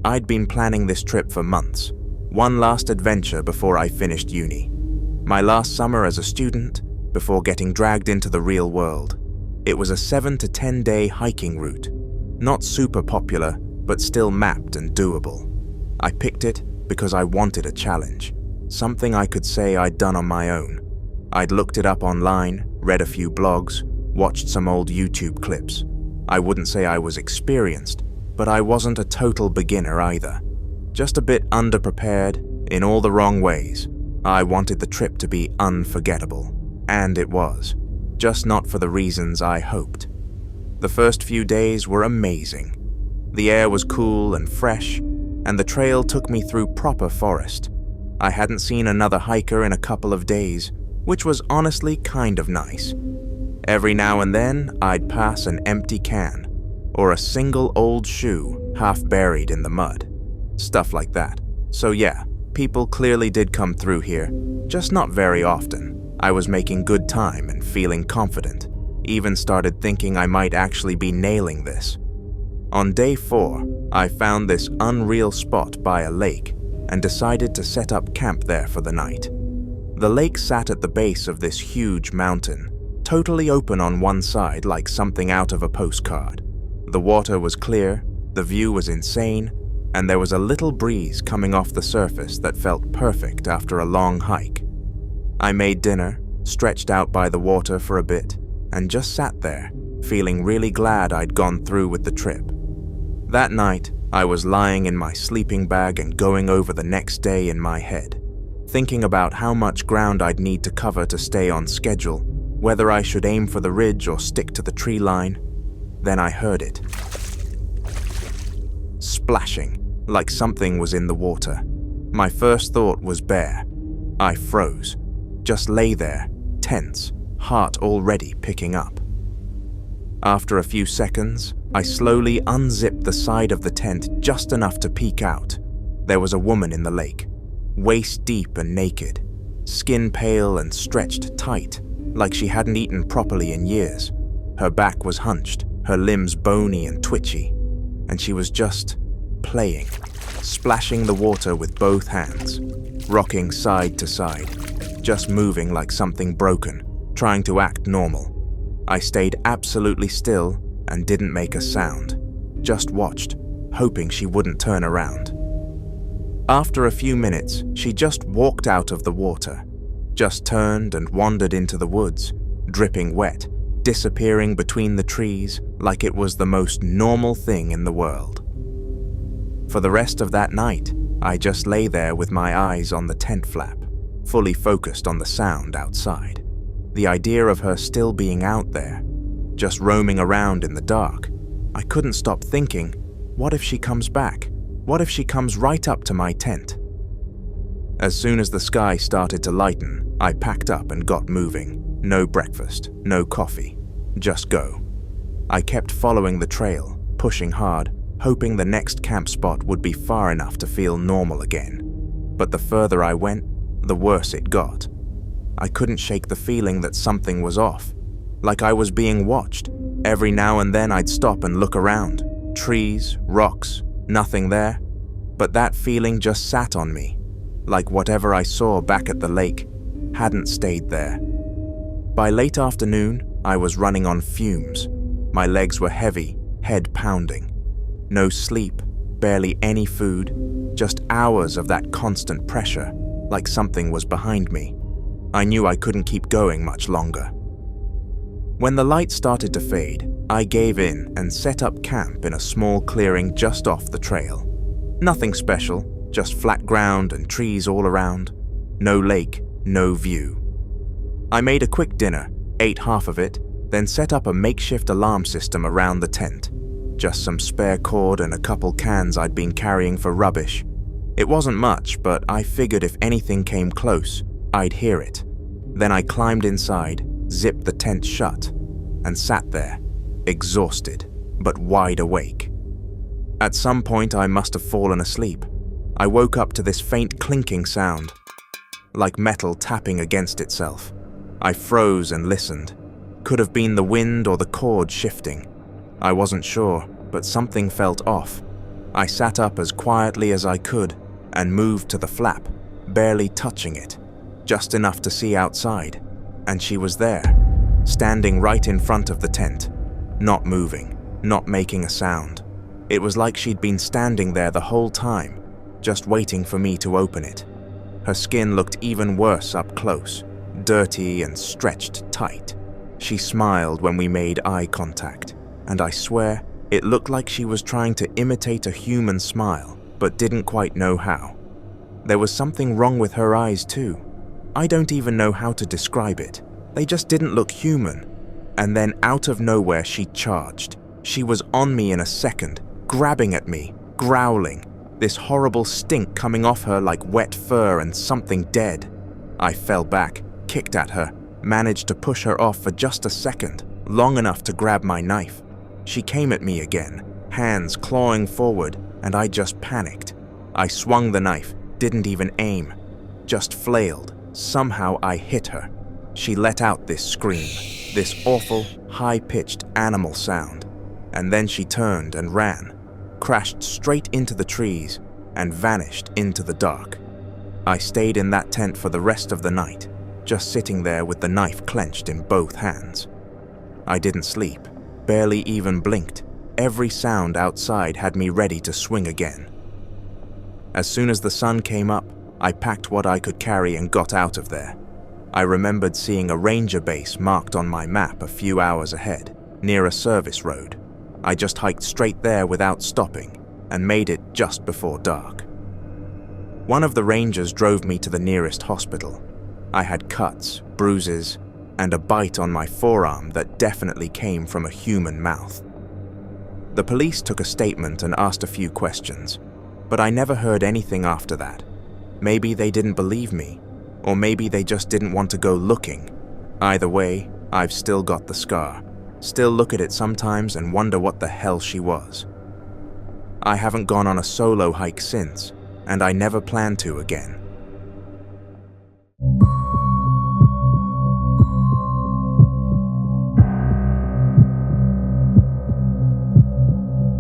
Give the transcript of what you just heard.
I'd been planning this trip for months, one last adventure before I finished uni. My last summer as a student, before getting dragged into the real world. It was a 7 to 10 day hiking route. Not super popular, but still mapped and doable. I picked it because I wanted a challenge, something I could say I'd done on my own. I'd looked it up online, read a few blogs, watched some old YouTube clips. I wouldn't say I was experienced, but I wasn't a total beginner either. Just a bit underprepared in all the wrong ways. I wanted the trip to be unforgettable, and it was, just not for the reasons I hoped. The first few days were amazing. The air was cool and fresh, and the trail took me through proper forest. I hadn't seen another hiker in a couple of days, which was honestly kind of nice. Every now and then, I'd pass an empty can, or a single old shoe half buried in the mud. Stuff like that. So yeah, people clearly did come through here, just not very often. I was making good time and feeling confident. Even started thinking I might actually be nailing this. On day 4, I found this unreal spot by a lake and decided to set up camp there for the night. The lake sat at the base of this huge mountain, totally open on one side like something out of a postcard. The water was clear, the view was insane, and there was a little breeze coming off the surface that felt perfect after a long hike. I made dinner, stretched out by the water for a bit, and just sat there, feeling really glad I'd gone through with the trip. That night, I was lying in my sleeping bag and going over the next day in my head, thinking about how much ground I'd need to cover to stay on schedule, whether I should aim for the ridge or stick to the tree line. Then I heard it. Splashing, like something was in the water. My first thought was bear. I froze, just lay there, tense, heart already picking up. After a few seconds, I slowly unzipped the side of the tent just enough to peek out. There was a woman in the lake, waist deep and naked, skin pale and stretched tight, like she hadn't eaten properly in years. Her back was hunched, her limbs bony and twitchy, and she was just playing, splashing the water with both hands, rocking side to side, just moving like something broken, trying to act normal. I stayed absolutely still and didn't make a sound, just watched, hoping she wouldn't turn around. After a few minutes, she just walked out of the water, just turned and wandered into the woods, dripping wet, disappearing between the trees like it was the most normal thing in the world. For the rest of that night, I just lay there with my eyes on the tent flap, fully focused on the sound outside. The idea of her still being out there, just roaming around in the dark, I couldn't stop thinking, what if she comes back? What if she comes right up to my tent? As soon as the sky started to lighten, I packed up and got moving. No breakfast, no coffee, just go. I kept following the trail, pushing hard, hoping the next camp spot would be far enough to feel normal again. But the further I went, the worse it got. I couldn't shake the feeling that something was off, like I was being watched. Every now and then I'd stop and look around. Trees, rocks, nothing there. But that feeling just sat on me, like whatever I saw back at the lake hadn't stayed there. By late afternoon, I was running on fumes. My legs were heavy, head pounding. No sleep, barely any food, just hours of that constant pressure, like something was behind me. I knew I couldn't keep going much longer. When the light started to fade, I gave in and set up camp in a small clearing just off the trail. Nothing special, just flat ground and trees all around. No lake, no view. I made a quick dinner, ate half of it, then set up a makeshift alarm system around the tent. Just some spare cord and a couple cans I'd been carrying for rubbish. It wasn't much, but I figured if anything came close, I'd hear it. Then I climbed inside, zipped the tent shut, and sat there, exhausted, but wide awake. At some point I must have fallen asleep. I woke up to this faint clinking sound, like metal tapping against itself. I froze and listened. Could have been the wind or the cord shifting. I wasn't sure, but something felt off. I sat up as quietly as I could and moved to the flap, barely touching it, just enough to see outside, and she was there, standing right in front of the tent, not moving, not making a sound. It was like she'd been standing there the whole time, just waiting for me to open it. Her skin looked even worse up close, dirty and stretched tight. She smiled when we made eye contact, and I swear it looked like she was trying to imitate a human smile, but didn't quite know how. There was something wrong with her eyes too. I don't even know how to describe it. They just didn't look human. And then out of nowhere she charged. She was on me in a second, grabbing at me, growling, this horrible stink coming off her like wet fur and something dead. I fell back, kicked at her, managed to push her off for just a second, long enough to grab my knife. She came at me again, hands clawing forward, and I just panicked. I swung the knife, didn't even aim, just flailed. Somehow I hit her. She let out this scream, this awful, high-pitched animal sound, and then she turned and ran, crashed straight into the trees, and vanished into the dark. I stayed in that tent for the rest of the night, just sitting there with the knife clenched in both hands. I didn't sleep, barely even blinked. Every sound outside had me ready to swing again. As soon as the sun came up, I packed what I could carry and got out of there. I remembered seeing a ranger base marked on my map a few hours ahead, near a service road. I just hiked straight there without stopping and made it just before dark. One of the rangers drove me to the nearest hospital. I had cuts, bruises, and a bite on my forearm that definitely came from a human mouth. The police took a statement and asked a few questions, but I never heard anything after that. Maybe they didn't believe me, or maybe they just didn't want to go looking. Either way, I've still got the scar. Still look at it sometimes and wonder what the hell she was. I haven't gone on a solo hike since, and I never plan to again.